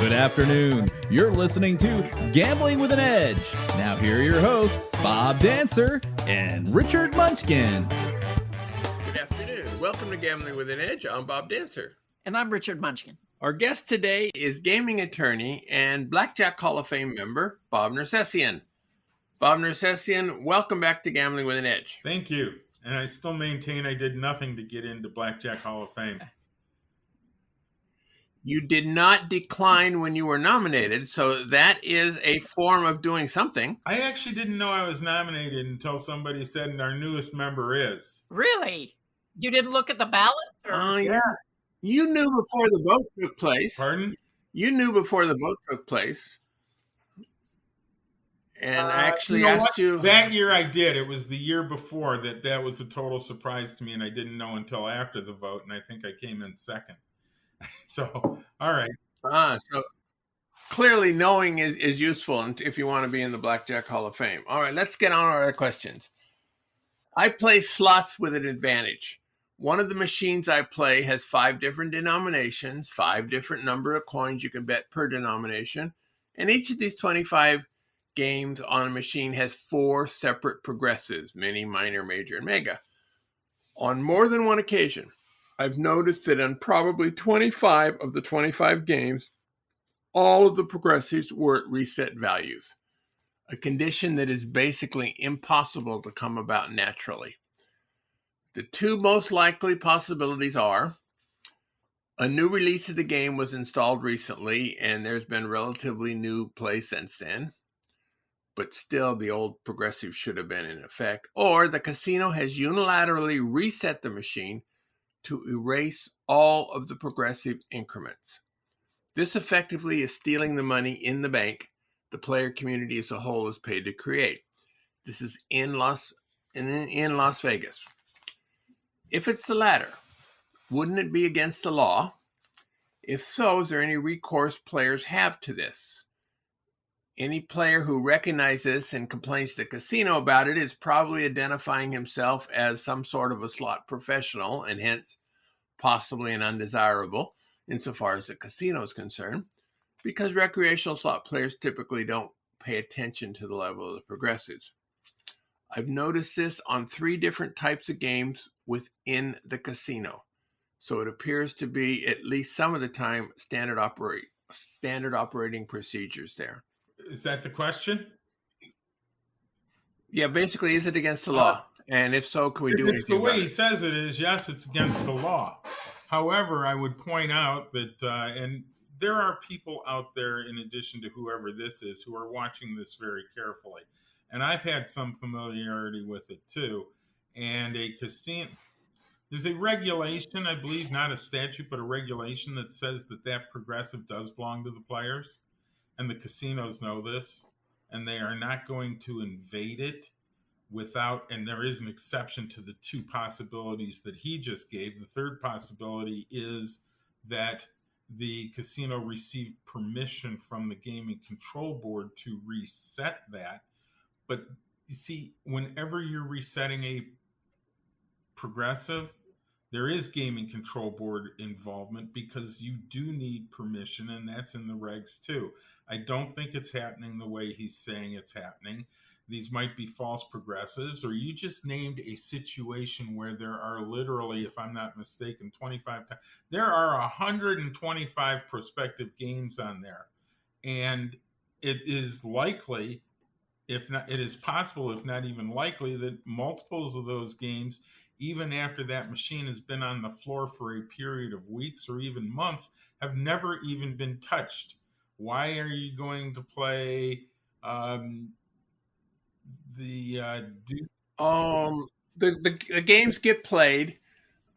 Good afternoon. You're listening to Gambling with an Edge. Now here are your hosts, Bob Dancer and Richard Munchkin. Good afternoon. Welcome to Gambling with an Edge. I'm Bob Dancer. And I'm Richard Munchkin. Our guest today is gaming attorney and Blackjack Hall of Fame member, Bob Nersesian. Bob Nersesian, welcome back to Gambling with an Edge. Thank you. And I still maintain I did nothing to get into Blackjack Hall of Fame. You did not decline when you were nominated, so that is a form of doing something. I actually didn't know I was nominated until somebody said our newest member is. Really? You didn't look at the ballot? Yeah. You knew before the vote took place. Pardon? You knew before the vote took place. And I actually asked you. That year I did. It was the year before that was a total surprise to me, and I didn't know until after the vote, and I think I came in second. So, all right. So clearly knowing is useful if you want to be in the Blackjack Hall of Fame. All right, let's get on our other questions. I play slots with an advantage. One of the machines I play has 5 different denominations, 5 different number of coins you can bet per denomination. And each of these 25 games on a machine has 4 separate progressives, mini, minor, major, and mega. On more than one occasion, I've noticed that in probably 25 of the 25 games, all of the progressives were at reset values, a condition that is basically impossible to come about naturally. The 2 most likely possibilities are a new release of the game was installed recently, and there's been relatively new play since then, but still the old progressive should have been in effect, or the casino has unilaterally reset the machine to erase all of the progressive increments. This effectively is stealing the money in the bank the player community as a whole is paid to create. This is in Las Vegas. If it's the latter, wouldn't it be against the law? If so, is there any recourse players have to this? Any player who recognizes this and complains to the casino about it is probably identifying himself as some sort of a slot professional and hence possibly an undesirable insofar as the casino is concerned, because recreational slot players typically don't pay attention to the level of the progressives. I've noticed this on 3 different types of games within the casino, so it appears to be at least some of the time standard operating procedures there. Is that the question? Yeah, basically, is it against the law? And if so, can we do anything about it? It's the way he says it is, yes, it's against the law. However, I would point out that, and there are people out there, in addition to whoever this is, who are watching this very carefully. And I've had some familiarity with it too. And a casino, there's a regulation, I believe, not a statute, but a regulation that says that progressive does belong to the players. And the casinos know this, and they are not going to invade it without, and there is an exception to the 2 possibilities that he just gave. The third possibility is that the casino received permission from the Gaming Control Board to reset that. But you see, whenever you're resetting a progressive, there is Gaming Control Board involvement because you do need permission, and that's in the regs too. I don't think it's happening the way he's saying it's happening. These might be false progressives, or you just named a situation where there are literally, if I'm not mistaken, 25 times. There are 125 prospective games on there. And it is likely, if not, it is possible, if not even likely, that multiples of those games, even after that machine has been on the floor for a period of weeks or even months, have never even been touched. Why are you going to play the games get played,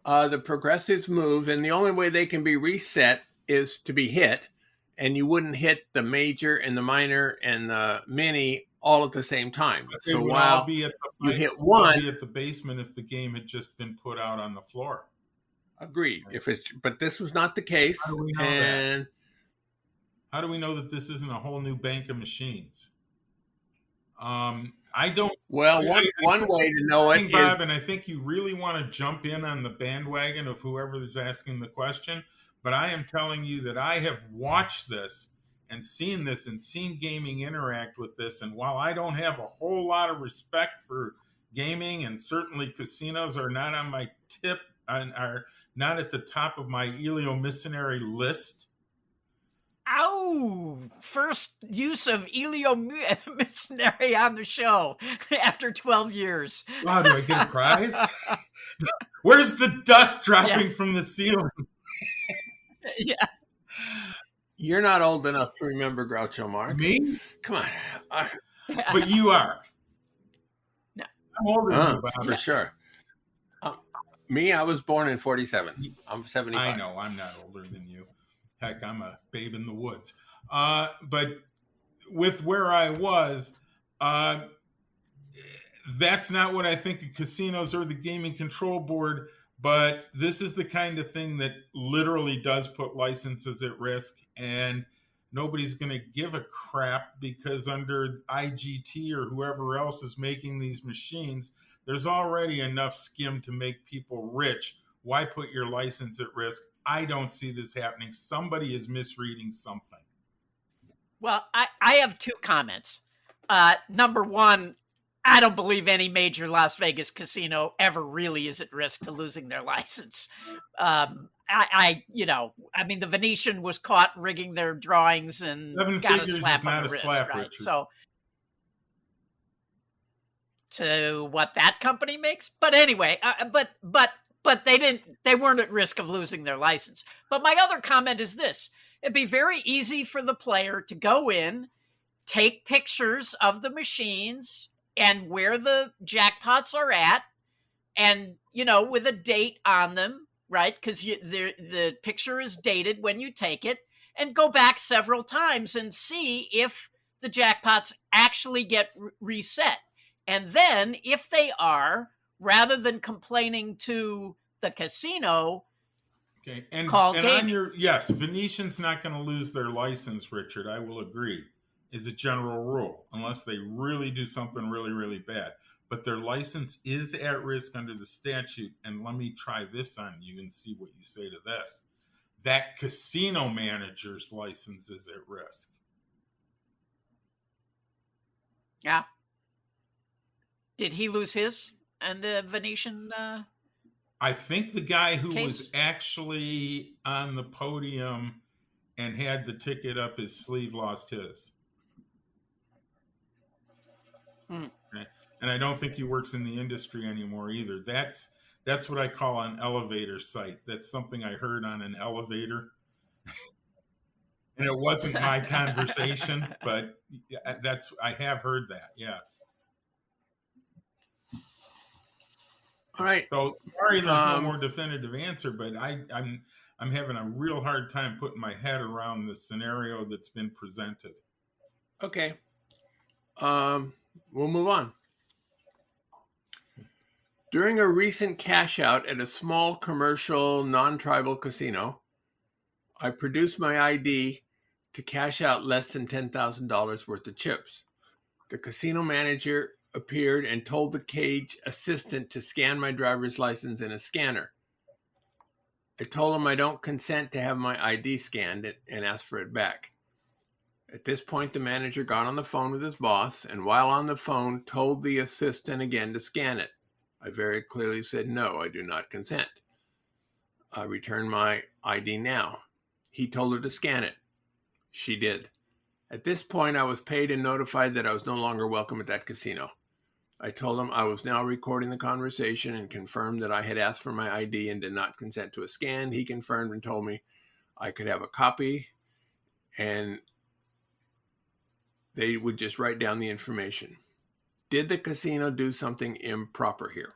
the progressives move, and the only way they can be reset is to be hit, and you wouldn't hit the major and the minor and the mini all at the same time. So while you hit one, be at the basement if the game had just been put out on the floor. Agreed. But this was not the case. How do we know that? How do we know that this isn't a whole new bank of machines? I don't. Well, one way to know it, Bob, and I think you really want to jump in on the bandwagon of whoever is asking the question. But I am telling you that I have watched this and seen this and seen gaming interact with this. And while I don't have a whole lot of respect for gaming, and certainly casinos are not on my tip and are not at the top of my Elio-missionary list. Ow! First use of Elio-missionary on the show after 12 years. Wow, do I get a prize? Where's the duck dropping from the ceiling? Yeah. You're not old enough to remember Groucho Marx. Me? Come on. But you are. No. I'm older than you, Bob. For sure. Me, I was born in 47. I'm 75. I know, I'm not older than you. Heck, I'm a babe in the woods. But with where I was, that's not what I think of casinos or the Gaming Control Board, but this is the kind of thing that literally does put licenses at risk, and nobody's going to give a crap because under IGT or whoever else is making these machines, there's already enough skim to make people rich. Why put your license at risk? I don't see this happening. Somebody is misreading something. Well, I have two comments. Number one, I don't believe any major Las Vegas casino ever really is at risk to losing their license. I mean, the Venetian was caught rigging their drawings and got a slap on the wrist, right? So, to what that company makes, but anyway, but they weren't at risk of losing their license. But my other comment is this: it'd be very easy for the player to go in, take pictures of the machines and where the jackpots are at, and, with a date on them, right? Because the picture is dated when you take it, and go back several times and see if the jackpots actually get reset. And then if they are, rather than complaining to the casino, okay, and call and game. on your yes, Venetian's not going to lose their license, Richard. I will agree, is a general rule, unless they really do something really, really bad. But their license is at risk under the statute. And let me try this on you and see what you say to this. That casino manager's license is at risk. Yeah. Did he lose his and the Venetian? I think the guy who case? was actually on the podium and had the ticket up his sleeve lost his. Okay. And I don't think he works in the industry anymore either. That's what I call an elevator site. That's something I heard on an elevator. And it wasn't my conversation, but I have heard that, yes. All right. So sorry, there's no more definitive answer, but I'm having a real hard time putting my head around the scenario that's been presented. Okay. We'll move on. During a recent cash out at a small commercial non-tribal casino, I produced my ID to cash out less than $10,000 worth of chips. The casino manager appeared and told the cage assistant to scan my driver's license in a scanner. I told him I don't consent to have my ID scanned and asked for it back. At this point, the manager got on the phone with his boss, and while on the phone, told the assistant again to scan it. I very clearly said, no, I do not consent. I returned my ID now. He told her to scan it. She did. At this point, I was paid and notified that I was no longer welcome at that casino. I told him I was now recording the conversation and confirmed that I had asked for my ID and did not consent to a scan. He confirmed and told me I could have a copy and they would just write down the information. Did the casino do something improper here?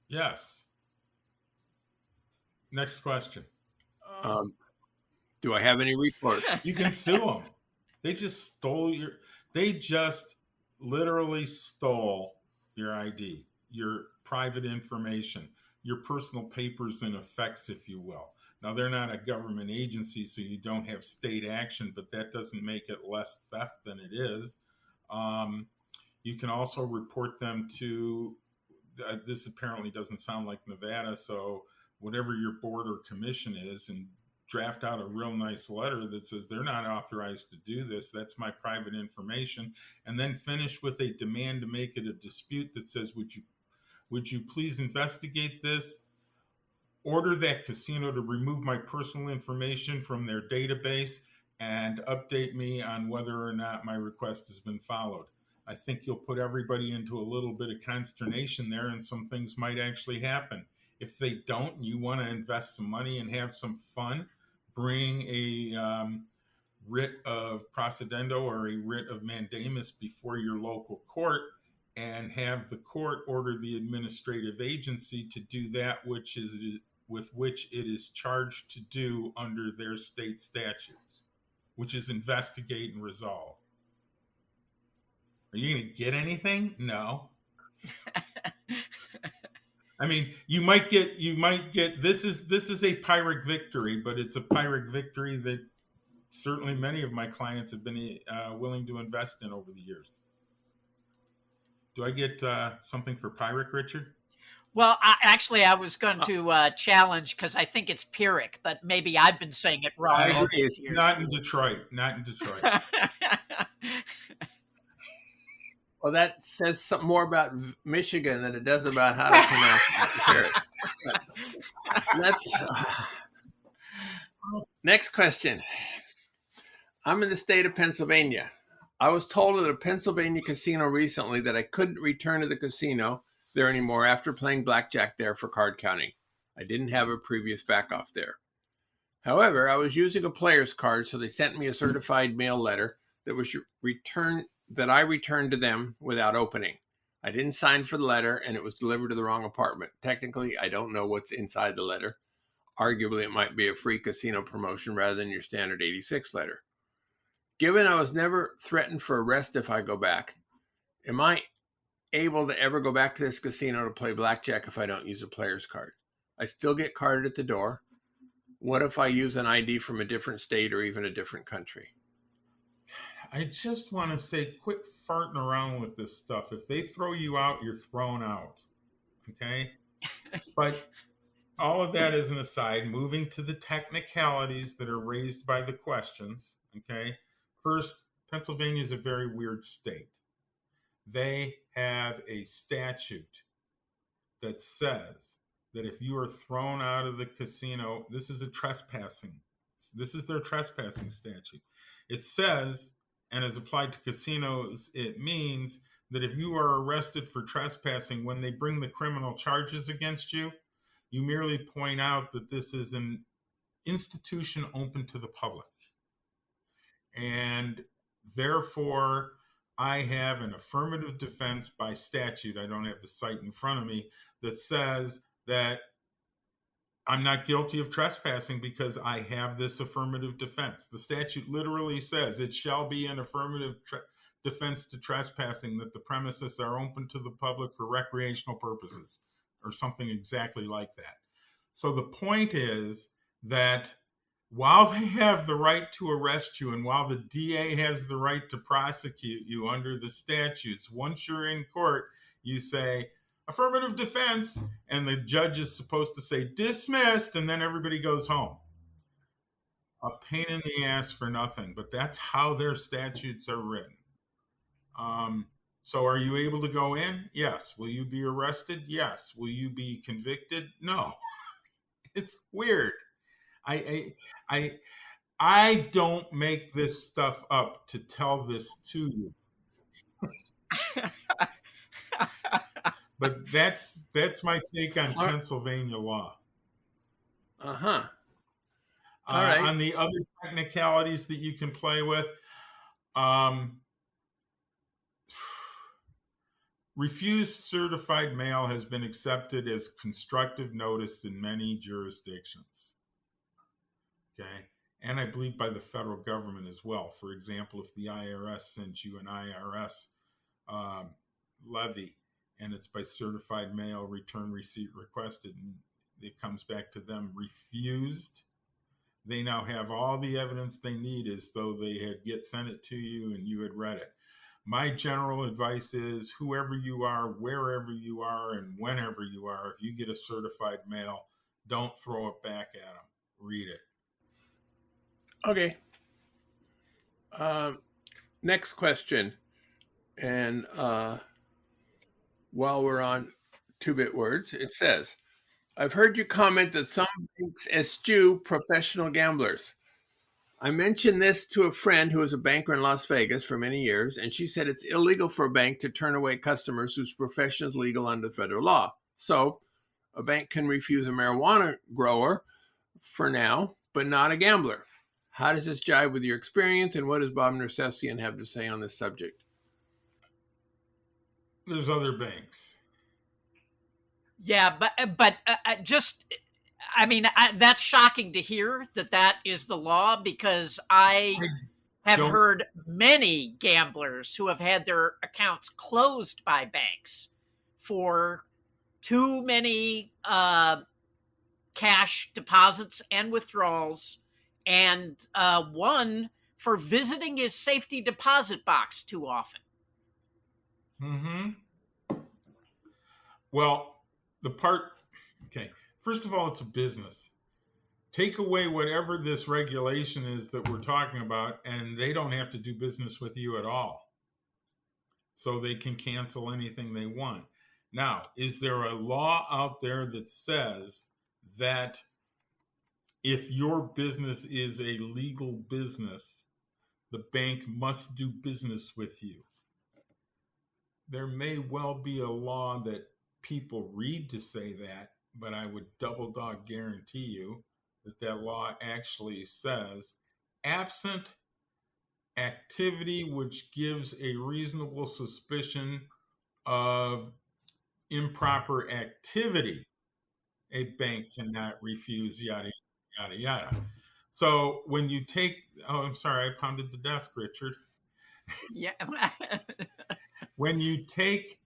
Yes. Next question. Do I have any recourse? You can sue them. They just literally stole your ID, your private information, your personal papers and effects, if you will. Now, they're not a government agency, so you don't have state action, but that doesn't make it less theft than it is. You can also report them to, this apparently doesn't sound like Nevada, so whatever your board or commission is, and draft out a real nice letter that says they're not authorized to do this. That's my private information. And then finish with a demand to make it a dispute that says, would you please investigate this? Order that casino to remove my personal information from their database and update me on whether or not my request has been followed. I think you'll put everybody into a little bit of consternation there, and some things might actually happen. If they don't, and you want to invest some money and have some fun, bring a writ of procedendo or a writ of mandamus before your local court and have the court order the administrative agency to do that which it is charged to do under their state statutes, which is investigate and resolve. Are you going to get anything? No. I mean, you might get, this is a Pyrrhic victory, but it's a Pyrrhic victory that certainly many of my clients have been willing to invest in over the years. Do I get something for Pyrrhic, Richard? Well, I was going to challenge, because I think it's Pyrrhic, but maybe I've been saying it wrong. I agree. Not in Detroit. Well, that says something more about Michigan than it does about how to pronounce it. Next question. I'm in the state of Pennsylvania. I was told at a Pennsylvania casino recently that I couldn't return to the casino there anymore after playing blackjack there for card counting. I didn't have a previous back off there. However, I was using a player's card, so they sent me a certified mail letter that I returned to them without opening. I didn't sign for the letter, and it was delivered to the wrong apartment. Technically, I don't know what's inside the letter. Arguably, it might be a free casino promotion rather than your standard 86 letter. Given I was never threatened for arrest if I go back, am I able to ever go back to this casino to play blackjack if I don't use a player's card? I still get carded at the door. What if I use an ID from a different state or even a different country? I just want to say, quit farting around with this stuff. If they throw you out, you're thrown out. Okay? But all of that as an aside, moving to the technicalities that are raised by the questions. Okay? First, Pennsylvania is a very weird state. They have a statute that says that if you are thrown out of the casino, this is their trespassing statute. It says, and as applied to casinos, it means that if you are arrested for trespassing, when they bring the criminal charges against you, you merely point out that this is an institution open to the public. And therefore, I have an affirmative defense by statute. I don't have the site in front of me that says that I'm not guilty of trespassing because I have this affirmative defense. The statute literally says it shall be an affirmative defense to trespassing, that the premises are open to the public for recreational purposes, or something exactly like that. So the point is that while they have the right to arrest you and while the DA has the right to prosecute you under the statutes, once you're in court, you say, affirmative defense, and the judge is supposed to say dismissed, and then everybody goes home. A pain in the ass for nothing, but that's how their statutes are written. So are you able to go in? Yes. Will you be arrested? Yes. Will you be convicted? No. It's weird. I don't make this stuff up to tell this to you. But that's my take on Pennsylvania law. Uh-huh. All right. On the other technicalities that you can play with, refused certified mail has been accepted as constructive notice in many jurisdictions. Okay. And I believe by the federal government as well. For example, if the IRS sends you an IRS levy, and it's by certified mail, return receipt requested, and it comes back to them refused, they now have all the evidence they need as though they had sent it to you and you had read it. My general advice is, whoever you are, wherever you are, and whenever you are, if you get a certified mail, don't throw it back at them. Read it. Okay. Next question. And while we're on 2-bit words, it says, I've heard you comment that some banks eschew professional gamblers. I mentioned this to a friend who was a banker in Las Vegas for many years, and she said it's illegal for a bank to turn away customers whose profession is legal under federal law. So a bank can refuse a marijuana grower for now, but not a gambler. How does this jive with your experience, and what does Bob Nersesian have to say on this subject? There's other banks. Yeah, but just, I mean, that's shocking to hear that is the law, because I have heard many gamblers who have had their accounts closed by banks for too many cash deposits and withdrawals, and one for visiting his safety deposit box too often. Well, okay, first of all, it's a business. Take away whatever this regulation is that we're talking about, and they don't have to do business with you at all. So they can cancel anything they want. Now, is there a law out there that says that if your business is a legal business, the bank must do business with you? There may well be a law that people read to say that, but I would double dog guarantee you that law actually says, absent activity which gives a reasonable suspicion of improper activity, a bank cannot refuse, yada, yada, yada. So when you take, I'm sorry, I pounded the desk, Richard. Yeah. When you take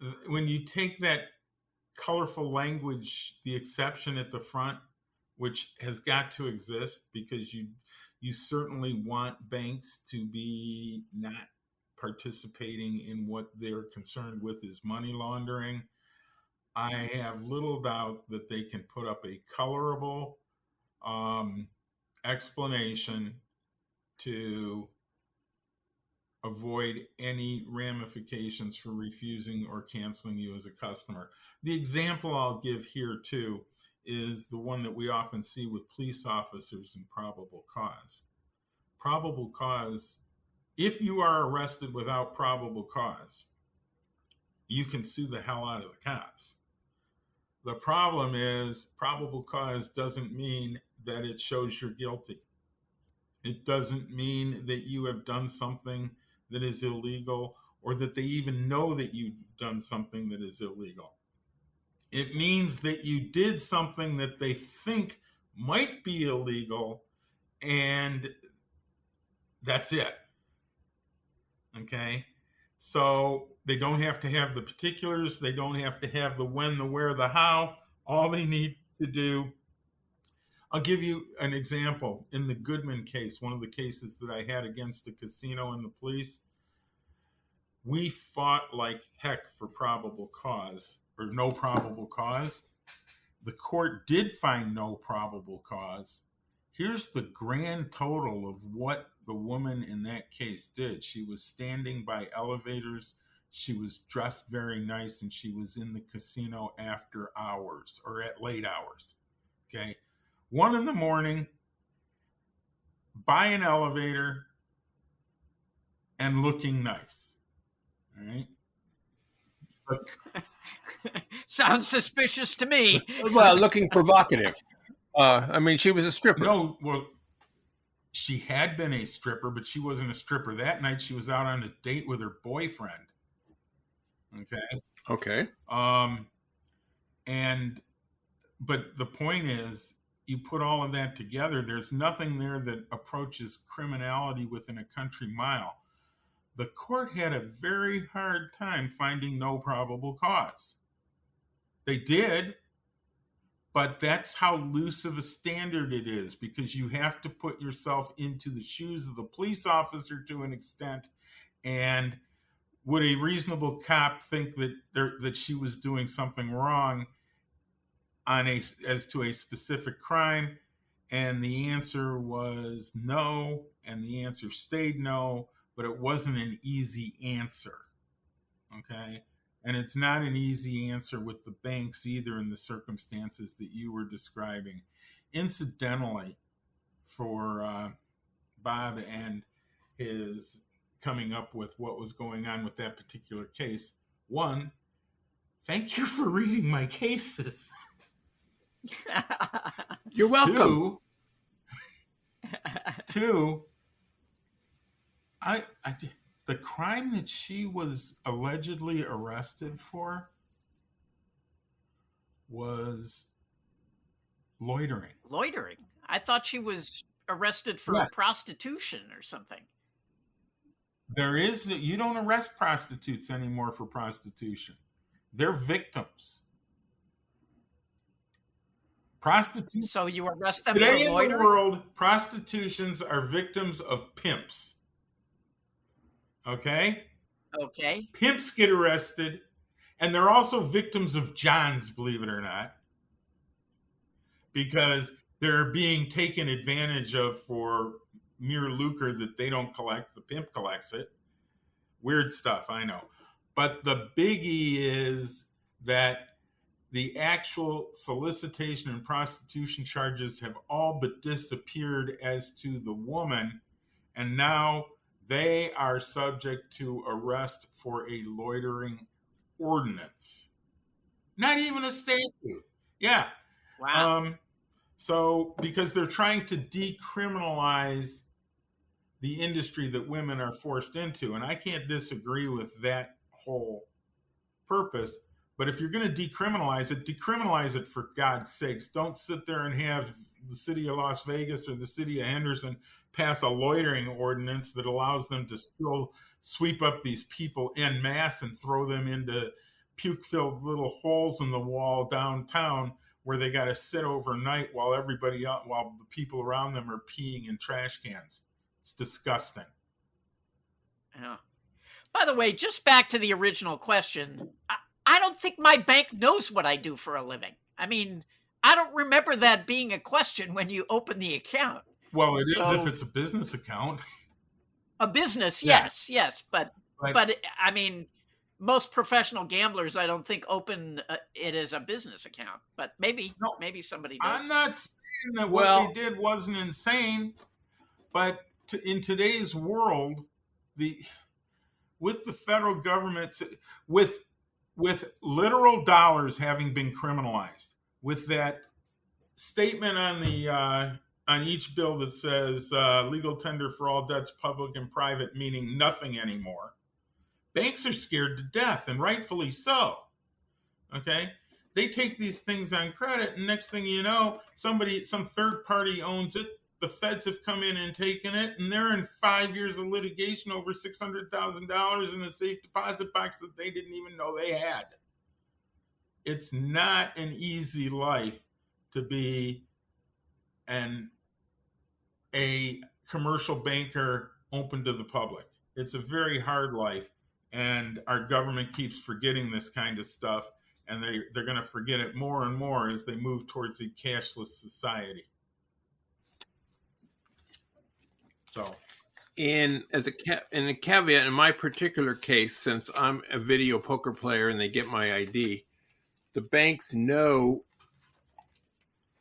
that colorful language, the exception at the front, which has got to exist, because you certainly want banks to be not participating in what they're concerned with is money laundering. I have little doubt that they can put up a colorable explanation to avoid any ramifications for refusing or canceling you as a customer. The example I'll give here too is the one that we often see with police officers in probable cause. Probable cause, if you are arrested without probable cause, you can sue the hell out of the cops. The problem is probable cause doesn't mean that it shows you're guilty. It doesn't mean that you have done something that is illegal, or that they even know that you've done something that is illegal. It means that you did something that they think might be illegal, and that's it. Okay? So they don't have to have the particulars. They don't have to have the when, the where, the how. All they need to do, I'll give you an example. In the Goodman case, one of the cases that I had against the casino and the police, we fought like heck for probable cause, or no probable cause. The court did find no probable cause. Here's the grand total of what the woman in that case did. She was standing by elevators. She was dressed very nice, and she was in the casino after hours, or at late hours. Okay. 1 a.m, by an elevator, and looking nice. All right. But, sounds suspicious to me. Well, looking provocative. I mean, she was a stripper. No, well, she had been a stripper, but she wasn't a stripper that night. She was out on a date with her boyfriend. Okay. But the point is, you put all of that together, there's nothing there that approaches criminality within a country mile. The court had a very hard time finding no probable cause. They did, but that's how loose of a standard it is, because you have to put yourself into the shoes of the police officer to an extent. And would a reasonable cop think that she was doing something wrong as to a specific crime? And the answer was no, and the answer stayed no, but it wasn't an easy answer. Okay? And it's not an easy answer with the banks either in the circumstances that you were describing. Incidentally, for Bob and his coming up with what was going on with that particular case, one, thank you for reading my cases. You're welcome. Two, the crime that she was allegedly arrested for was loitering. Loitering? I thought she was arrested for prostitution or something. You don't arrest prostitutes anymore for prostitution. They're victims. Prostitutes. So you arrest them Today for loitering? in the world, prostitutions are victims of pimps. Okay? Okay. Pimps get arrested, and they're also victims of Johns, believe it or not, because they're being taken advantage of for mere lucre that they don't collect. The pimp collects it. Weird stuff, I know. But the biggie is that the actual solicitation and prostitution charges have all but disappeared as to the woman, and now they are subject to arrest for a loitering ordinance. Not even a statute. Yeah. Wow. So, because they're trying to decriminalize the industry that women are forced into, and I can't disagree with that whole purpose. But if you're going to decriminalize it for God's sakes. Don't sit there and have the city of Las Vegas or the city of Henderson pass a loitering ordinance that allows them to still sweep up these people en masse and throw them into puke-filled little holes in the wall downtown where they got to sit overnight while while the people around them are peeing in trash cans. It's disgusting. Yeah. By the way, just back to the original question, I don't think my bank knows what I do for a living. I mean, I don't remember that being a question when you open the account. Well, it is if it's a business account. A business, yes. But I mean, most professional gamblers, I don't think open it as a business account. But maybe somebody does. I'm not saying that what they did wasn't insane, but in today's world, with the federal government, with literal dollars having been criminalized, with that statement on each bill that says legal tender for all debts, public and private, meaning nothing anymore, banks are scared to death, and rightfully so. Okay, they take these things on credit, and next thing you know, some third party owns it. The feds have come in and taken it, and they're in 5 years of litigation over $600,000 in a safe deposit box that they didn't even know they had. It's not an easy life to be a commercial banker open to the public. It's a very hard life, and our government keeps forgetting this kind of stuff, and they're going to forget it more and more as they move towards a cashless society. So, in a caveat, in my particular case, since I'm a video poker player and they get my ID, the banks know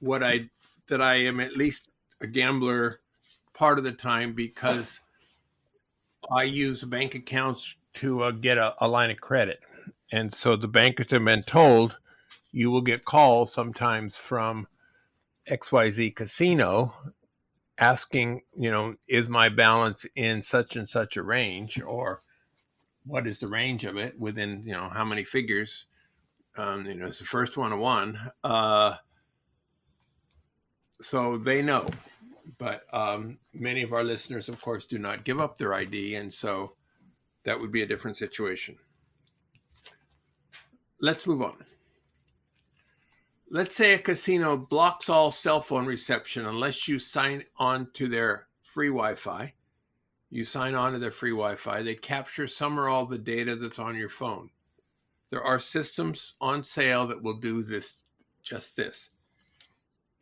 that I am at least a gambler part of the time, because I use bank accounts to get a line of credit. And so the bankers have been told, you will get calls sometimes from XYZ Casino asking, is my balance in such and such a range, or what is the range of it within, how many figures? It's the first one to one. So they know, but many of our listeners, of course, do not give up their ID. And so that would be a different situation. Let's move on. Let's say a casino blocks all cell phone reception unless you sign on to their free Wi-Fi. You sign on to their free Wi-Fi. They capture some or all the data that's on your phone. There are systems on sale that will do just this.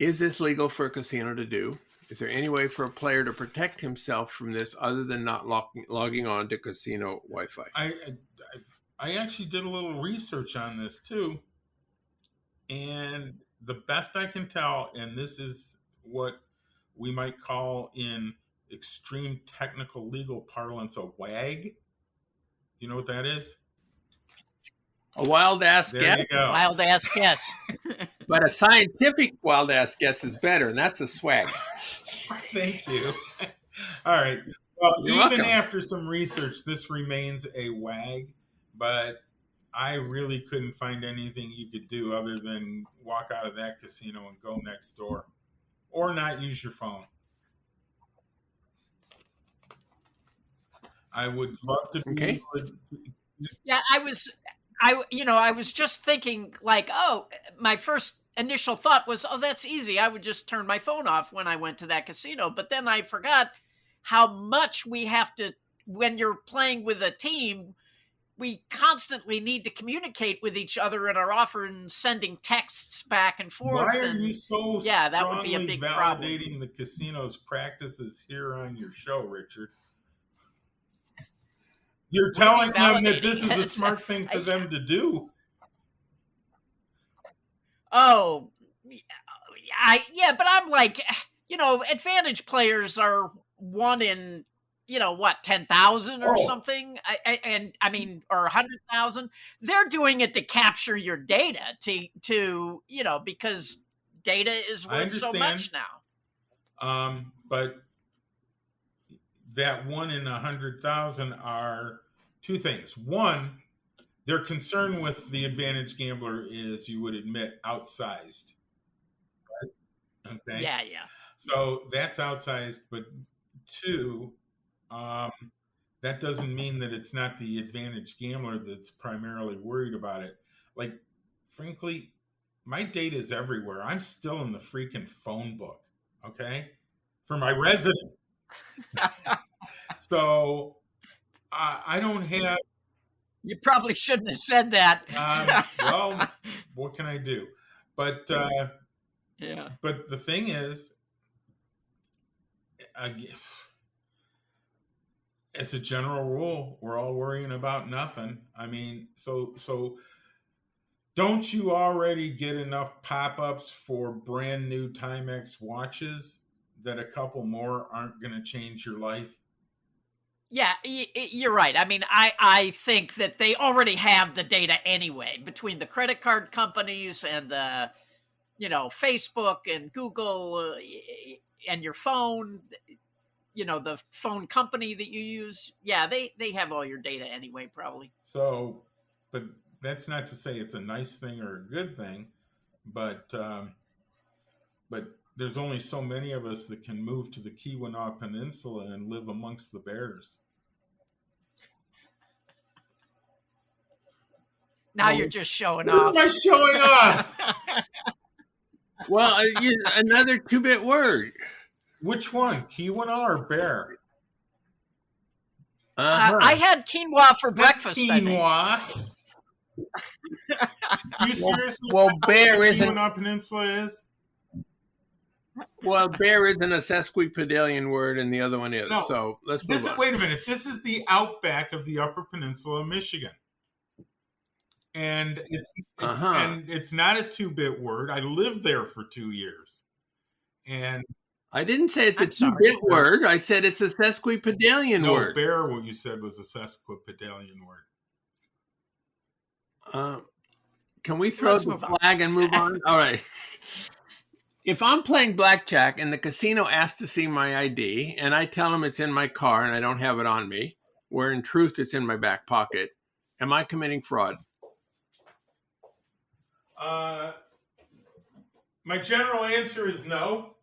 Is this legal for a casino to do? Is there any way for a player to protect himself from this other than not logging on to casino Wi-Fi? I actually did a little research on this too. And the best I can tell, and this is what we might call in extreme technical legal parlance a WAG. Do you know what that is? A wild ass There guess, you go. Wild ass guess. but a scientific wild ass guess is better, and that's a swag. Thank you. All right. Well, You're even welcome. after some research, this remains a WAG, but I really couldn't find anything you could do other than walk out of that casino and go next door, or not use your phone. I would love to be Okay. able to. Yeah, I was just thinking like, oh, my first initial thought was, oh, that's easy. I would just turn my phone off when I went to that casino. But then I forgot how much we have to, when you're playing with a team, we constantly need to communicate with each other and are often sending texts back and forth. Why are and you so that would be a strongly big problem. validating the casino's practices here on your show, Richard? You're telling them that this is a smart thing for them to do. Oh, but I'm like, advantage players are one in, 10,000 or something. I mean, or 100,000. They're doing it to capture your data to because data is worth so much now. But that 1 in 100,000 are two things. One, their concern with the advantage gambler is, you would admit, outsized. Right? Okay. Yeah. So that's outsized. But two, that doesn't mean that it's not the advantage gambler that's primarily worried about it. Like, frankly, my data is everywhere. I'm still in the freaking phone book. Okay. For my resident. So I don't have. You probably shouldn't have said that. Well, what can I do? But yeah. But the thing is, as a general rule, we're all worrying about nothing. I mean, so don't you already get enough pop-ups for brand new Timex watches that a couple more aren't going to change your life? Yeah, you're right. I mean, I think that they already have the data anyway, between the credit card companies and the, Facebook and Google and your phone, the phone company that you use. Yeah, they have all your data anyway, probably. So, but that's not to say it's a nice thing or a good thing, but there's only so many of us that can move to the Keweenaw Peninsula and live amongst the bears. Now you're just showing off. What am I showing off? Well, another 2-bit word. Which one, Keweenaw or bear? I had quinoa for breakfast. Quinoa. You seriously? Well, bear isn't. Keweenaw Peninsula is. Well, bear isn't a sesquipedalian word, and the other one is. No. So let's move on. Wait a minute. This is the outback of the Upper Peninsula of Michigan, and it's not a 2-bit word. I lived there for 2 years, and I didn't say it's a 2-bit word. I said it's a sesquipedalian word. No, bear. What you said was a sesquipedalian word. Can we throw the flag and move on? All right. If I'm playing blackjack and the casino asks to see my ID and I tell them it's in my car and I don't have it on me, where in truth it's in my back pocket, am I committing fraud? My general answer is no.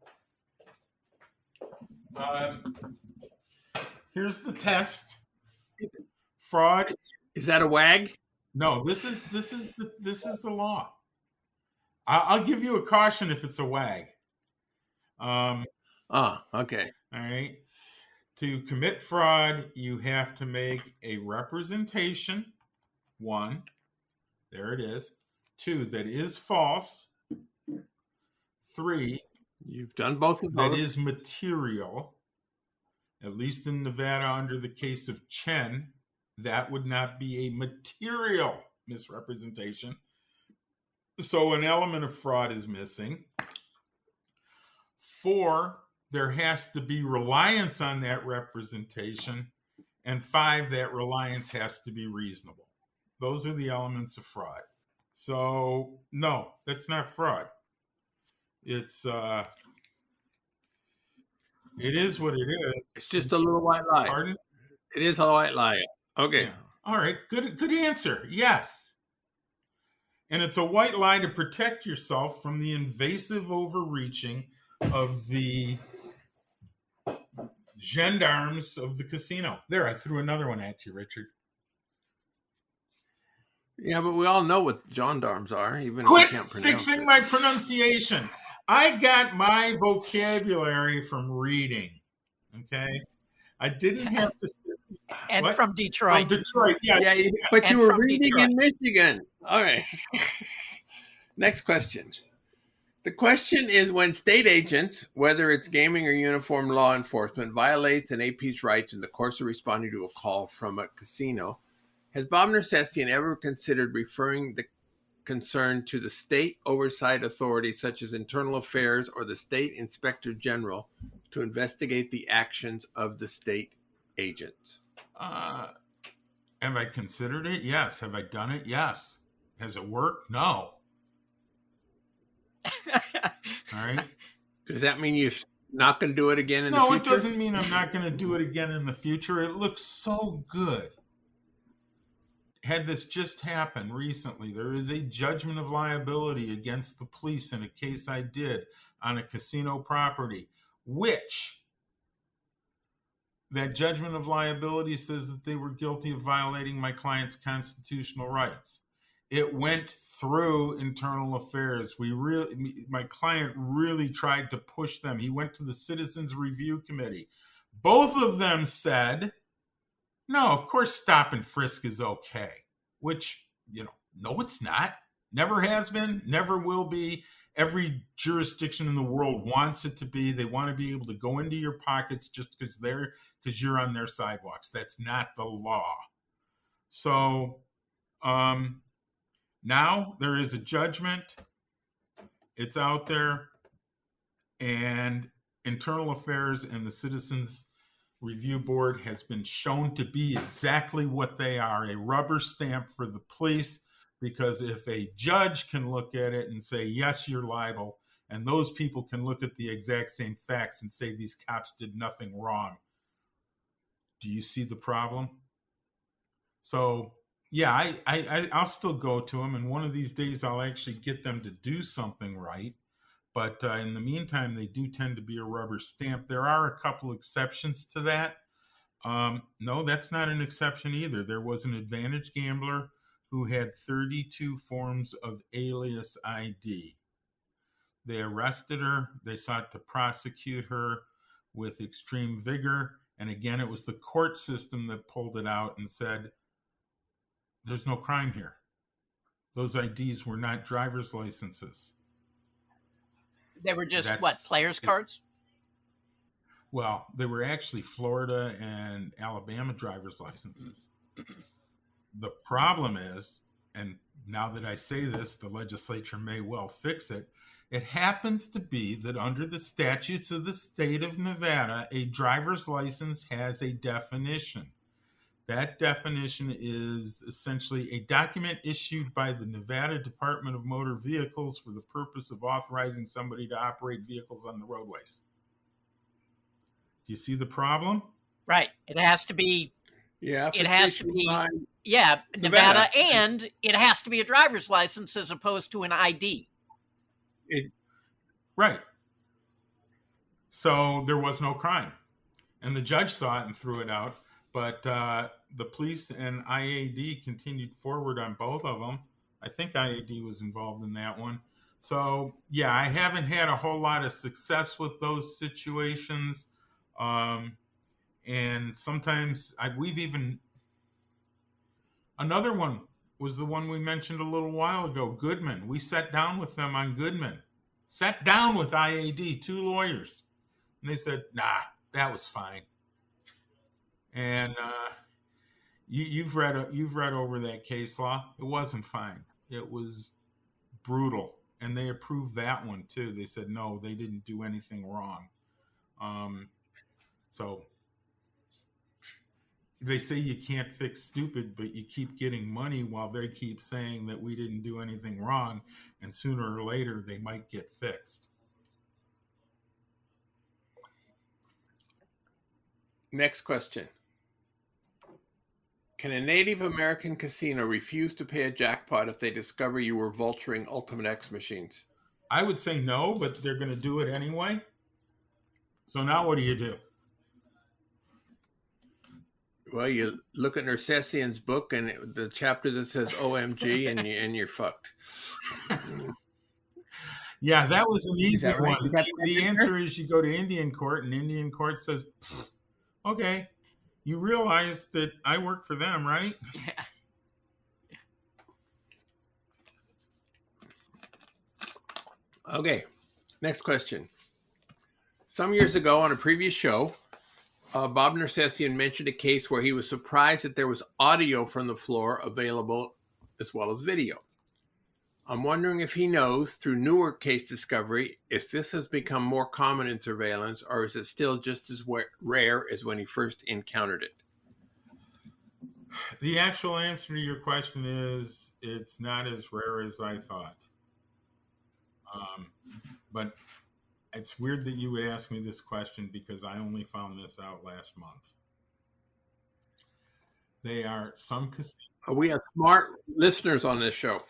Here's the test. Fraud. Is that a WAG? No, this is the law. I'll give you a caution if it's a WAG. Okay. All right. To commit fraud, you have to make a representation. 1, there it is. 2, that is false. 3, You've done both of that those. is material, at least in Nevada under the case of Chen, that would not be a material misrepresentation. So an element of fraud is missing. 4, there has to be reliance on that representation. And 5, that reliance has to be reasonable. Those are the elements of fraud. So no, that's not fraud. It is what it is. It's just a little white lie. Pardon? It is a white lie. Okay. Yeah. All right. Good answer. Yes. And it's a white lie to protect yourself from the invasive overreaching of the gendarmes of the casino. There, I threw another one at you, Richard. Yeah, but we all know what gendarmes are, even Quit if we can't pronounce fixing it. my pronunciation. I got my vocabulary from reading. Okay. I didn't have to. And What? from Detroit. From Detroit, yeah. Yeah, but And you were from reading Detroit. in Michigan. All right. Next question. The question is, when state agents, whether it's gaming or uniformed law enforcement, violate an AP's rights in the course of responding to a call from a casino, has Bob Nersesian ever considered referring the concern to the state oversight authorities such as Internal Affairs or the State Inspector General to investigate the actions of the state agents? Have I considered it? Yes. Have I done it? Yes. Has it worked? No. All right. Does that mean you're not going to do it again in the No, future? it doesn't mean I'm not going to do it again in the future. It looks so good. Had this just happened recently, there is a judgment of liability against the police in a case I did on a casino property, which that judgment of liability says that they were guilty of violating my client's constitutional rights. It went through Internal Affairs. My client really tried to push them. He went to the Citizens Review Committee. Both of them said, no, of course, stop and frisk is okay, which, no, it's not. Never has been, never will be. Every jurisdiction in the world wants it to be. They want to be able to go into your pockets just because you're on their sidewalks. That's not the law. So now there is a judgment. It's out there, and Internal Affairs and the Citizens Review Board has been shown to be exactly what they are, a rubber stamp for the police, because if a judge can look at it and say, yes, you're liable, and those people can look at the exact same facts and say these cops did nothing wrong, do you see the problem? So, yeah, I'll still go to them, and one of these days I'll actually get them to do something right. But in the meantime, they do tend to be a rubber stamp. There are a couple exceptions to that. No, that's not an exception either. There was an advantage gambler who had 32 forms of alias ID. They arrested her. They sought to prosecute her with extreme vigor. And again, it was the court system that pulled it out and said, there's no crime here. Those IDs were not driver's licenses. They were just, players' cards? Well, they were actually Florida and Alabama driver's licenses. The problem is, and now that I say this, the legislature may well fix it, it happens to be that under the statutes of the state of Nevada, a driver's license has a definition. That definition is essentially a document issued by the Nevada Department of Motor Vehicles for the purpose of authorizing somebody to operate vehicles on the roadways. Do you see the problem? Right. It has to be. Yeah. It has to be. Yeah, Nevada, Nevada, and it has to be a driver's license as opposed to an ID. Right. So there was no crime, and the judge saw it and threw it out. But the police and IAD continued forward on both of them. I think IAD was involved in that one. So, yeah, I haven't had a whole lot of success with those situations. And sometimes we've even... Another one was the one we mentioned a little while ago, Goodman. We sat down with them on Goodman. Sat down with IAD, 2 lawyers, and they said, nah, that was fine. And you've read over that case law. It wasn't fine. It was brutal. And they approved that one too. They said, no, they didn't do anything wrong. So they say you can't fix stupid, but you keep getting money while they keep saying that we didn't do anything wrong. And sooner or later, they might get fixed. Next question. Can a Native American casino refuse to pay a jackpot if they discover you were vulturing Ultimate X machines? I would say no, but they're going to do it anyway. So now what do you do? Well, you look at Nersesian's book and the chapter that says OMG and you're fucked. Yeah, that was an easy right? one. The answer is you go to Indian court, and Indian court says, okay, you realize that I work for them, right? Yeah. Okay, next question. Some years ago on a previous show, Bob Nersesian mentioned a case where he was surprised that there was audio from the floor available as well as video. I'm wondering if he knows through newer case discovery if this has become more common in surveillance, or is it still just as rare as when he first encountered it? The actual answer to your question is it's not as rare as I thought. But it's weird that you would ask me this question because I only found this out last month. They are some casinos. We have smart listeners on this show.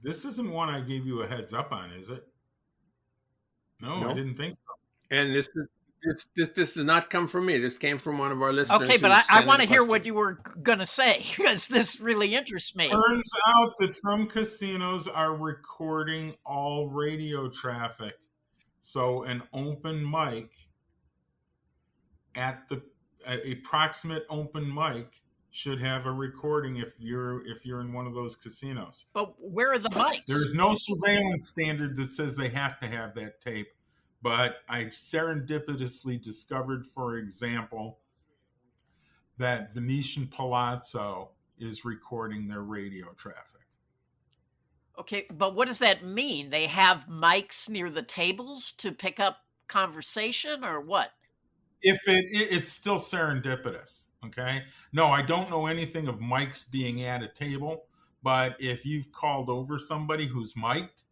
This isn't one I gave you a heads up on, is it? No, Nope. I didn't think so. And this does not come from me. This came from one of our listeners. Okay, but I want to hear what you were going to say because this really interests me. Turns out that some casinos are recording all radio traffic. So an open mic at a proximate open mic should have a recording if you're in one of those casinos. But where are the mics? There's no surveillance standard that says they have to have that tape. But I serendipitously discovered, for example, that Venetian Palazzo is recording their radio traffic. Okay, but what does that mean? They have mics near the tables to pick up conversation or what? If it's still serendipitous, okay? No, I don't know anything of mics being at a table, but if you've called over somebody who's mic'd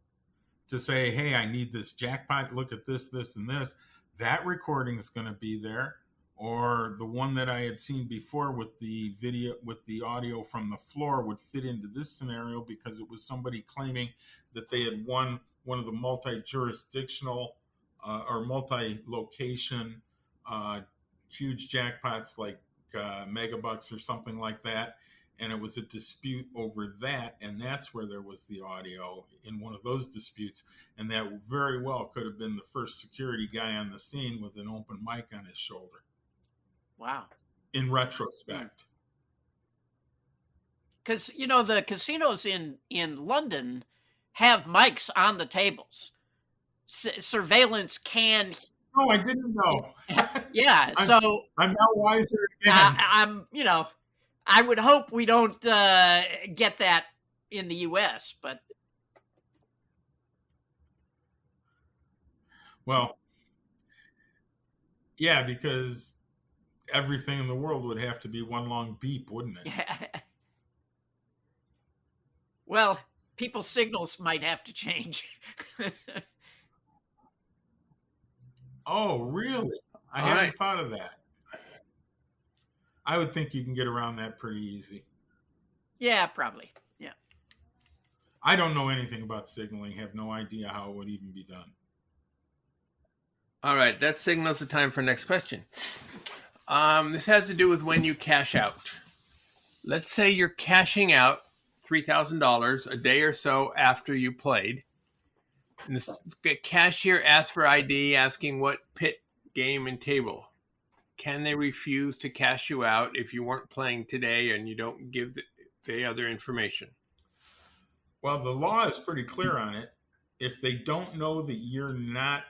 to say, hey, I need this jackpot, look at this, this, and this, that recording is going to be there. Or the one that I had seen before with the video, with the audio from the floor would fit into this scenario because it was somebody claiming that they had won one of the multi-jurisdictional or multi-location huge jackpots like Megabucks or something like that. And it was a dispute over that. And that's where there was the audio in one of those disputes. And that very well could have been the first security guy on the scene with an open mic on his shoulder. Wow. In retrospect. Because, you know, the casinos in London have mics on the tables. Surveillance can... No, I didn't know. Yeah, I'm now wiser again. I would hope we don't get that in the U.S., but... Well, yeah, because everything in the world would have to be one long beep, wouldn't it? Yeah. Well, people's signals might have to change. Oh, really? I hadn't thought of that. I would think you can get around that pretty easy. Yeah, probably. Yeah. I don't know anything about signaling, have no idea how it would even be done. All right, that signals the time for next question. This has to do with when you cash out. Let's say you're cashing out $3,000 a day or so after you played. And the cashier asks for ID, asking what pit, game, and table. Can they refuse to cash you out if you weren't playing today and you don't give the other information? Well, the law is pretty clear on it. if they don't know that you're not,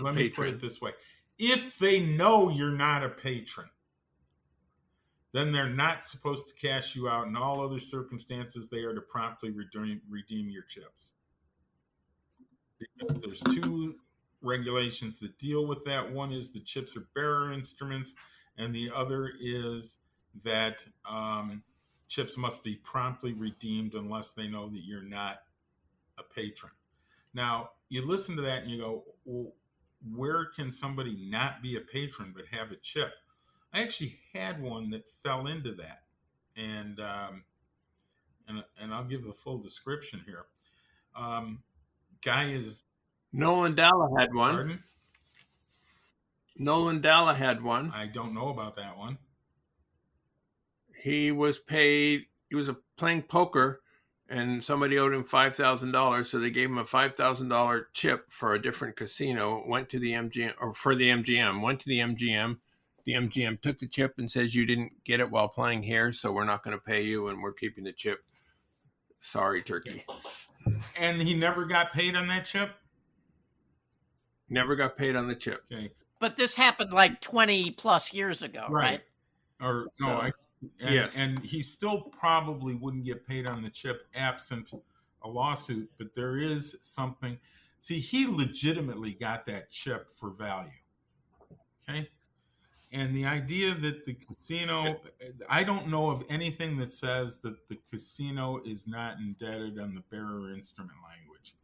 let me put it this way. If they know you're not a patron, then they're not supposed to cash you out. In all other circumstances, they are to promptly redeem your chips. Because there's two regulations that deal with that. One is the chips are bearer instruments, and the other is that chips must be promptly redeemed unless they know that you're not a patron. Now, you listen to that and you go, well, where can somebody not be a patron but have a chip? I actually had one that fell into that, and I'll give the full description here. Guy is Nolan Dalla had one. Pardon? Nolan Dalla had one. I don't know about that one. He was paid. He was playing poker, and somebody owed him $5,000, so they gave him a $5,000 chip for a different casino. Went to the MGM, or for the MGM. Went to the MGM. The MGM took the chip and says, "You didn't get it while playing here, so we're not going to pay you, and we're keeping the chip. Sorry, turkey." And he never got paid on that chip? Never got paid on the chip. Okay. But this happened like 20 plus years ago, right? Or no, So, yes. And he still probably wouldn't get paid on the chip absent a lawsuit, but there is something. See, he legitimately got that chip for value. Okay. And the idea that the casino, I don't know of anything that says that the casino is not indebted on the bearer instrument language,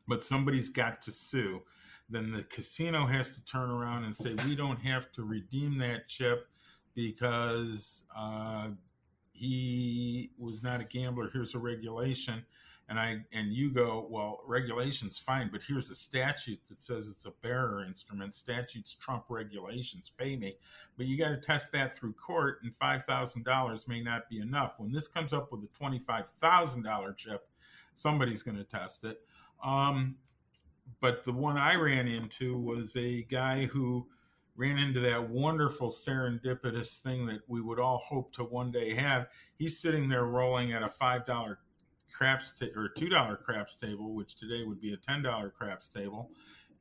but somebody's got to sue. Then the casino has to turn around and say, we don't have to redeem that chip because he was not a gambler. Here's a regulation. And you go, well, regulation's fine, but here's a statute that says it's a bearer instrument. Statutes trump regulations. Pay me. But you got to test that through court, and $5,000 may not be enough. When this comes up with a $25,000 chip, somebody's going to test it. But the one I ran into was a guy who ran into that wonderful serendipitous thing that we would all hope to one day have. He's sitting there rolling at a $5 craps or $2 craps table, which today would be a $10 craps table,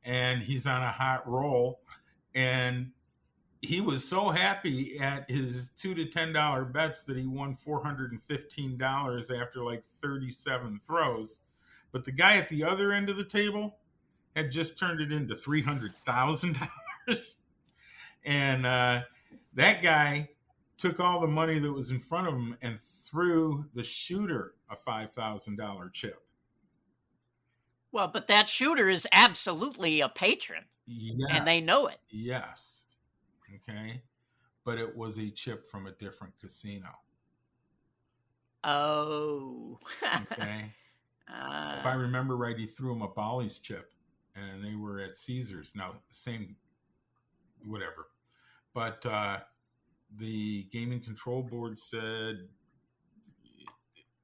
and he's on a hot roll. And he was so happy at his $2 to $10 bets that he won $415 after like 37 throws. But the guy at the other end of the table had just turned it into $300,000. And that guy took all the money that was in front of him and threw the shooter a $5,000 chip. Well, but that shooter is absolutely a patron. Yes. And they know it. Yes. Okay. But it was a chip from a different casino. Oh. Okay. If I remember right, he threw him a Bally's chip, and they were at Caesars. Now, same, whatever. But the Gaming Control Board said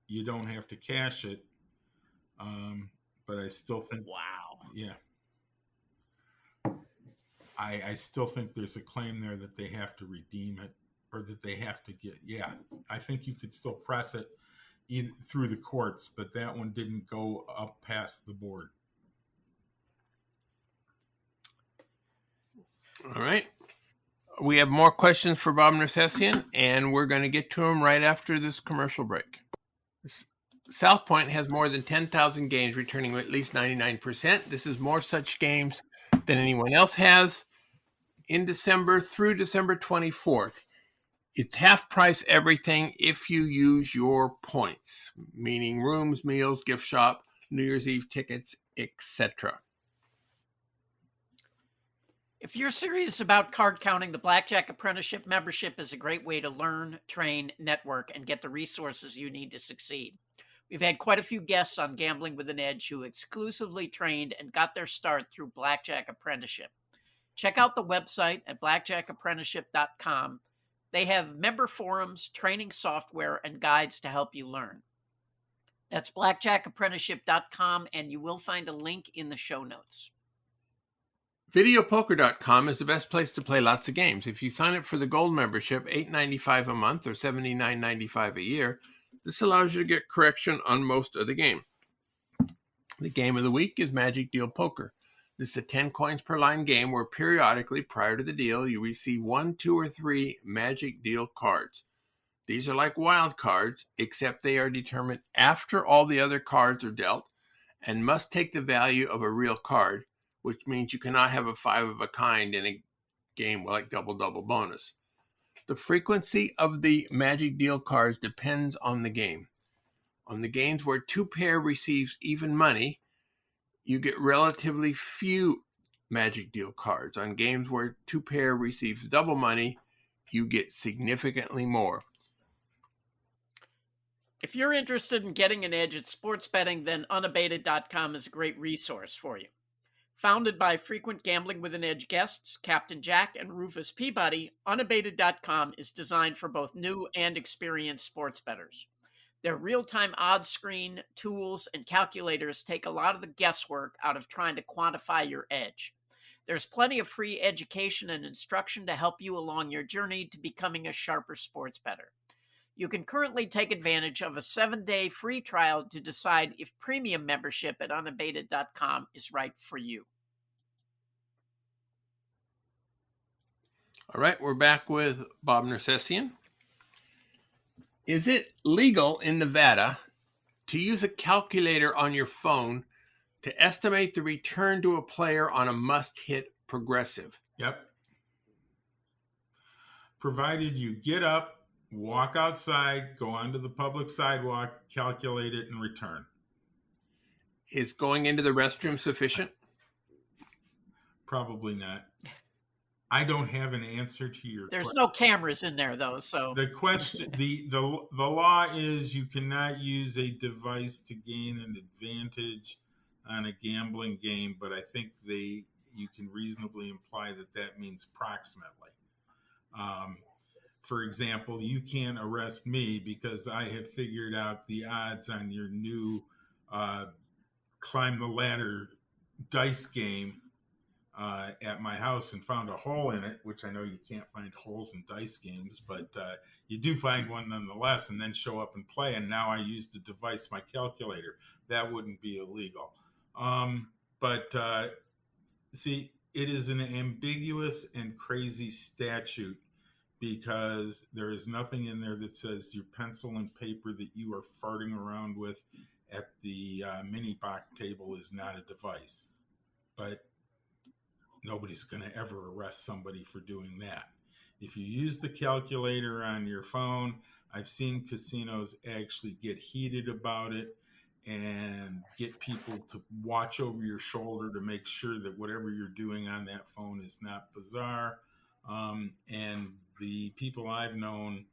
you don't have to cash it. But I still think, wow. Yeah. I still think there's a claim there that they have to redeem it, or that they have to get, yeah. I think you could still press it through the courts, but that one didn't go up past the board. All right. We have more questions for Bob Nersesian, and we're going to get to them right after this commercial break. South Point has more than 10,000 games returning at least 99%. This is more such games than anyone else has. In December through December 24th, it's half price everything if you use your points, meaning rooms, meals, gift shop, New Year's Eve tickets, etc. If you're serious about card counting, the Blackjack Apprenticeship membership is a great way to learn, train, network, and get the resources you need to succeed. We've had quite a few guests on Gambling with an Edge who exclusively trained and got their start through Blackjack Apprenticeship. Check out the website at blackjackapprenticeship.com. They have member forums, training software, and guides to help you learn. That's blackjackapprenticeship.com, and you will find a link in the show notes. Videopoker.com is the best place to play lots of games. If you sign up for the gold membership, $8.95 a month or $79.95 a year, this allows you to get correction on most of the game. The game of the week is Magic Deal Poker. This is a 10 coins per line game where periodically, prior to the deal, you receive 1, 2, or 3 Magic Deal cards. These are like wild cards, except they are determined after all the other cards are dealt and must take the value of a real card, which means you cannot have a 5 of a kind in a game like double bonus. The frequency of the Magic Deal cards depends on the game. On the games where 2 pair receives even money, you get relatively few Magic Deal cards. On games where 2 pair receives double money, you get significantly more. If you're interested in getting an edge at sports betting, then unabated.com is a great resource for you. Founded by frequent Gambling with an Edge guests, Captain Jack and Rufus Peabody, unabated.com is designed for both new and experienced sports bettors. Their real-time odds screen, tools, and calculators take a lot of the guesswork out of trying to quantify your edge. There's plenty of free education and instruction to help you along your journey to becoming a sharper sports bettor. You can currently take advantage of a 7-day free trial to decide if premium membership at unabated.com is right for you. All right, we're back with Bob Nersesian. Is it legal in Nevada to use a calculator on your phone to estimate the return to a player on a must-hit progressive? Yep. Provided you get up, walk outside, go onto the public sidewalk, calculate it, and return. Is going into the restroom sufficient? Probably not. I don't have an answer to your There's question. no cameras in there, though, so... The question, the law is you cannot use a device to gain an advantage on a gambling game, but I think you can reasonably imply that means approximately. For example, you can't arrest me because I have figured out the odds on your new climb the ladder dice game at my house and found a hole in it, which I know you can't find holes in dice games, but you do find one nonetheless, and then show up and play. And now I use the device, my calculator. That wouldn't be illegal. See, it is an ambiguous and crazy statute because there is nothing in there that says your pencil and paper that you are farting around with at the mini box table is not a device. But nobody's going to ever arrest somebody for doing that. If you use the calculator on your phone, I've seen casinos actually get heated about it and get people to watch over your shoulder to make sure that whatever you're doing on that phone is not bizarre. And the people I've known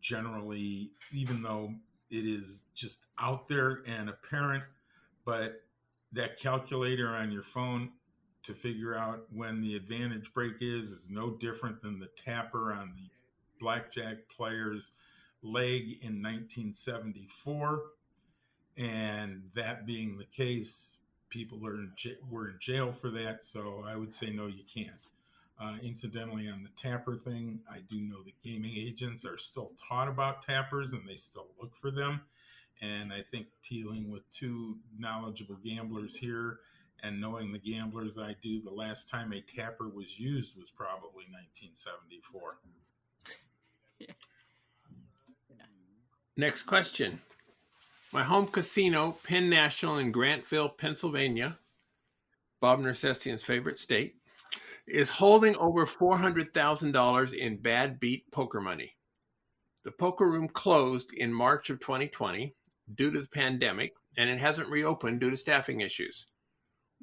generally, even though it is just out there and apparent, but that calculator on your phone to figure out when the advantage break is no different than the tapper on the blackjack player's leg in 1974. And that being the case, people were in jail for that. So I would say, no, you can't. Incidentally, on the tapper thing, I do know that gaming agents are still taught about tappers and they still look for them. And I think dealing with two knowledgeable gamblers here and knowing the gamblers I do, the last time a tapper was used was probably 1974. Next question. My home casino, Penn National in Grantville, Pennsylvania, Bob Nersesian's favorite state, is holding over $400,000 in bad beat poker money. The poker room closed in March of 2020 due to the pandemic, and it hasn't reopened due to staffing issues.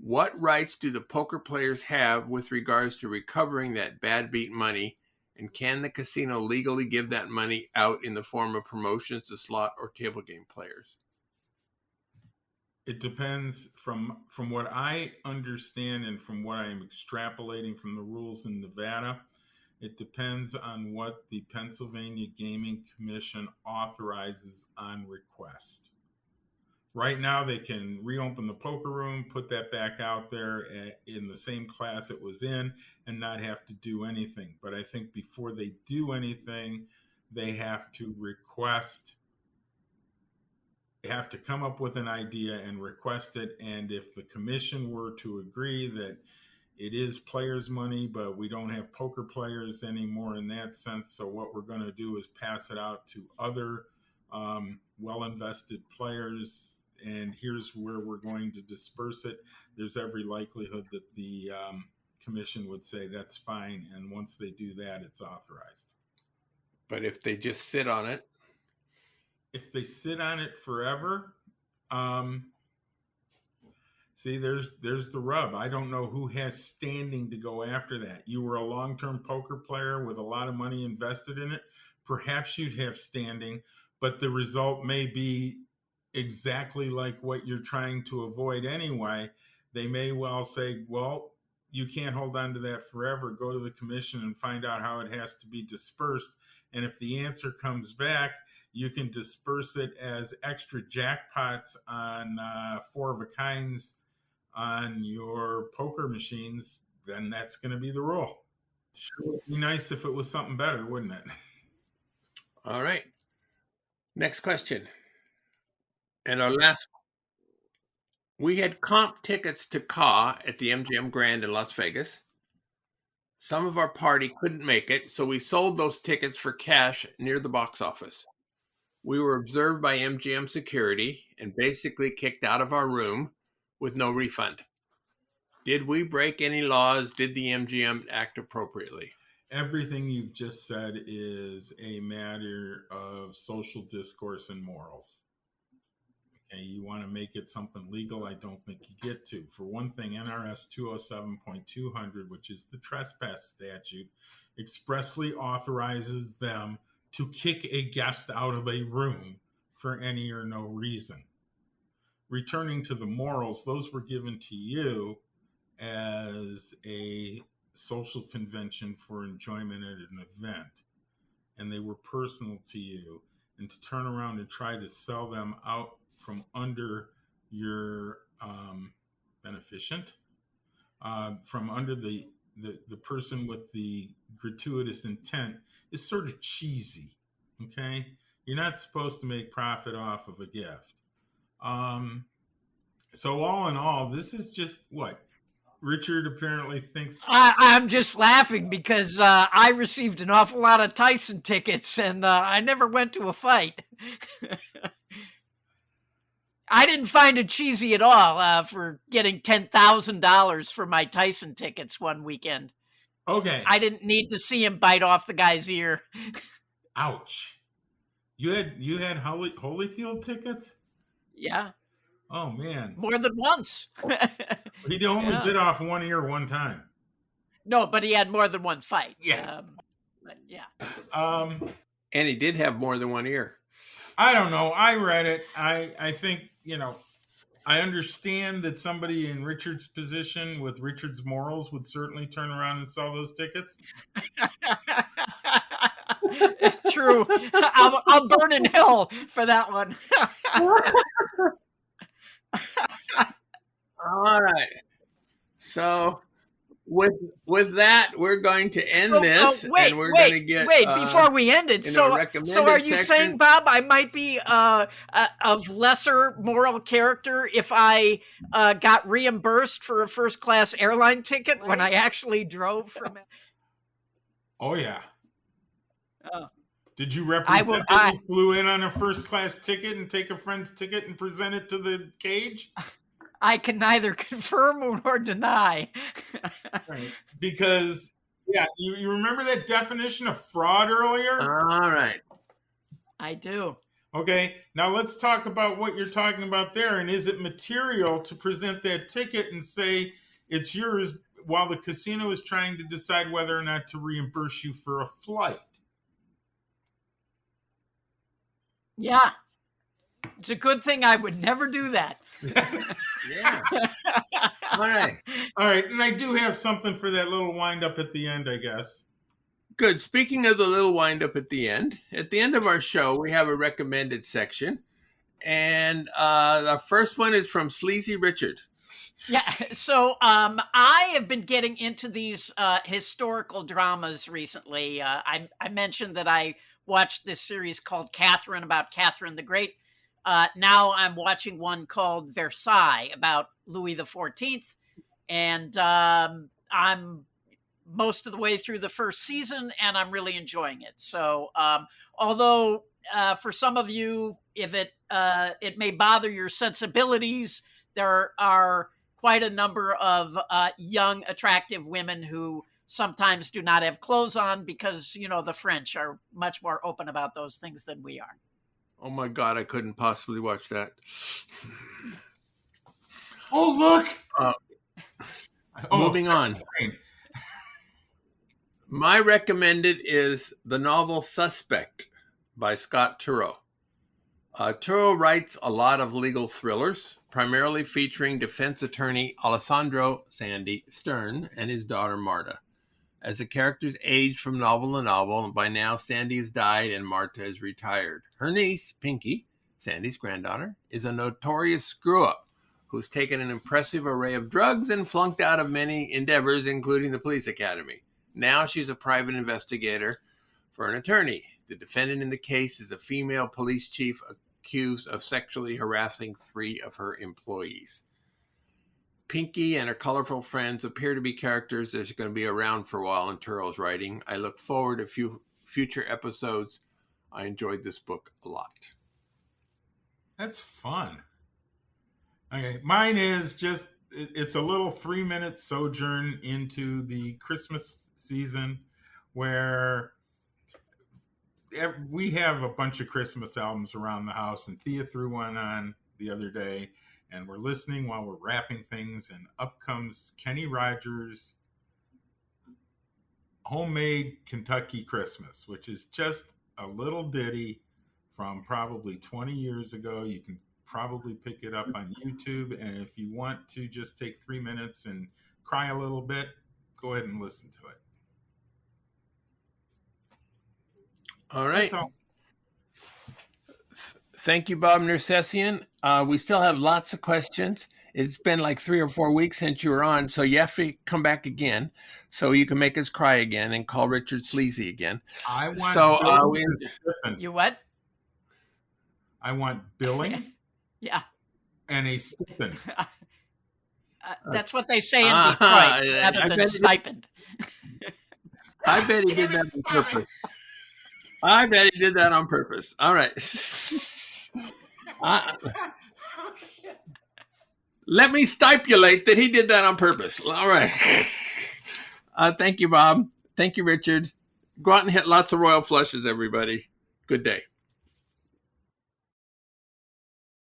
What rights do the poker players have with regards to recovering that bad beat money, and can the casino legally give that money out in the form of promotions to slot or table game players? It depends from what I understand and from what I am extrapolating from the rules in Nevada. It depends on what the Pennsylvania Gaming Commission authorizes on request. Right now, they can reopen the poker room, put that back out there in the same class it was in, and not have to do anything. But I think before they do anything, they have to have to come up with an idea and request it. And if the commission were to agree that it is players' money, but we don't have poker players anymore in that sense, so what we're going to do is pass it out to other well-invested players, and here's where we're going to disperse it. There's every likelihood that the commission would say that's fine, and once they do that, it's authorized. But if they just sit on it, if they sit on it forever, see, there's the rub. I don't know who has standing to go after that. You were a long-term poker player with a lot of money invested in it. Perhaps you'd have standing, but the result may be exactly like what you're trying to avoid anyway. They may well say, well, you can't hold on to that forever. Go to the commission and find out how it has to be dispersed. And if the answer comes back, you can disperse it as extra jackpots on four-of-a-kinds on your poker machines. Then that's going to be the rule. Sure would be nice if it was something better, wouldn't it? All right. Next question. And our last, we had comp tickets to CAW at the MGM Grand in Las Vegas. Some of our party couldn't make it, so we sold those tickets for cash near the box office. We were observed by MGM security and basically kicked out of our room with no refund. Did we break any laws? Did the MGM act appropriately? Everything you've just said is a matter of social discourse and morals. Okay, you want to make it something legal, I don't think you get to. For one thing, NRS 207.200, which is the trespass statute, expressly authorizes them to kick a guest out of a room for any or no reason. Returning to the morals, those were given to you as a social convention for enjoyment at an event, and they were personal to you. And to turn around and try to sell them out from under your beneficent, from under the person with the gratuitous intent is sort of cheesy, okay? You're not supposed to make profit off of a gift. So all in all, this is just what Richard apparently thinks. I'm just laughing because I received an awful lot of Tyson tickets and I never went to a fight. I didn't find it cheesy at all for getting $10,000 for my Tyson tickets one weekend. Okay. I didn't need to see him bite off the guy's ear. Ouch. You had Holyfield tickets? Yeah. Oh, man. More than once. He only bit off one ear one time. No, but he had more than one fight. Yeah. But yeah. And he did have more than one ear. I don't know. I read it. I think, I understand that somebody in Richard's position with Richard's morals would certainly turn around and sell those tickets. It's true. I'll burn in hell for that one. All right. So with that, we're going to end this, and we're going to get before we end it. So are you saying, Bob, I might be of lesser moral character if I got reimbursed for a first-class airline ticket when I actually drove from? Oh yeah. Oh. Did you represent that you flew in on a first-class ticket and take a friend's ticket and present it to the cage? I can neither confirm nor deny. Right. Because, you remember that definition of fraud earlier? All right. I do. Okay, now let's talk about what you're talking about there. And is it material to present that ticket and say it's yours while the casino is trying to decide whether or not to reimburse you for a flight? Yeah. It's a good thing I would never do that. Yeah. All right. All right. And I do have something for that little wind up at the end, I guess. Good. Speaking of the little wind up at the end of our show, we have a recommended section. And the first one is from Sleazy Richard. Yeah. So I have been getting into these historical dramas recently. I mentioned that I watched this series called Catherine about Catherine the Great. Now I'm watching one called Versailles about Louis XIV, and I'm most of the way through the first season, and I'm really enjoying it. So, although for some of you, if it may bother your sensibilities, there are quite a number of young, attractive women who sometimes do not have clothes on because, you know, the French are much more open about those things than we are. Oh my God, I couldn't possibly watch that. Oh, look! Moving on. My recommended is the novel Suspect by Scott Turowk. Turowk writes a lot of legal thrillers, primarily featuring defense attorney Alessandro Sandy Stern and his daughter Marta. As the characters age from novel to novel, and by now Sandy has died and Marta is retired. Her niece, Pinky, Sandy's granddaughter, is a notorious screw-up who's taken an impressive array of drugs and flunked out of many endeavors, including the police academy. Now she's a private investigator for an attorney. The defendant in the case is a female police chief accused of sexually harassing 3 of her employees. Pinky and her colorful friends appear to be characters that are going to be around for a while in Turowk's writing. I look forward to future episodes. I enjoyed this book a lot. That's fun. Okay, mine is just, it's a little 3-minute sojourn into the Christmas season where we have a bunch of Christmas albums around the house, and Thea threw one on the other day, and we're listening while we're wrapping things, and up comes Kenny Rogers' Homemade Kentucky Christmas, which is just a little ditty from probably 20 years ago. You can probably pick it up on YouTube, and if you want to just take 3 minutes and cry a little bit, go ahead and listen to it. All right. That's all. Thank you, Bob Nersesian. We still have lots of questions. It's been like 3 or 4 weeks since you were on, so you have to come back again so you can make us cry again and call Richard sleazy again. I want You what? I want billing Yeah. and a stipend. That's what they say in Detroit, rather than stipend. I bet he did that on purpose. I bet he did that on purpose. All right. Let me stipulate that he did that on purpose. All right. Thank you, Bob. Thank you, Richard. Go out and hit lots of royal flushes, everybody. Good day.